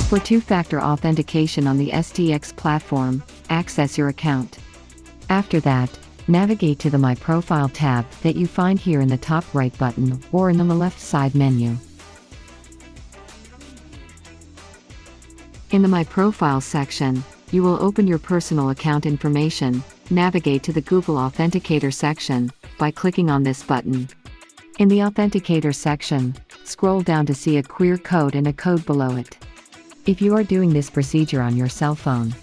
For two-factor authentication on the STX platform, access your account. After that, navigate to the My Profile tab that you find here in the top right button or in the left side menu. In the My Profile section, you will open your personal account information, navigate to the Google Authenticator section by clicking on this button. In the Authenticator section, scroll down to see a QR code and a code below it. If you are doing this procedure on your cell phone,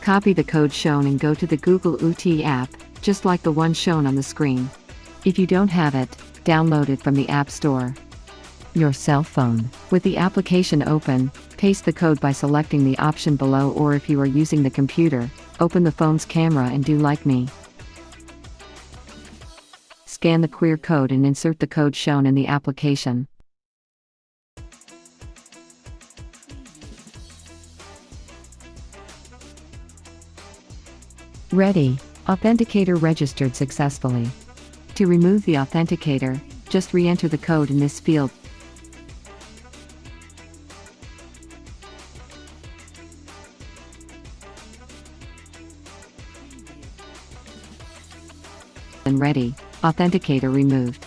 copy the code shown and go to the Google UT app, just like the one shown on the screen. If you don't have it, download it from the App Store. Your cell phone. With the application open, paste the code by selecting the option below, or if you are using the computer, open the phone's camera and do like me. Scan the QR code and insert the code shown in the application. Ready. Authenticator registered successfully. To remove the authenticator, just re-enter the code in this field. And ready. Authenticator removed.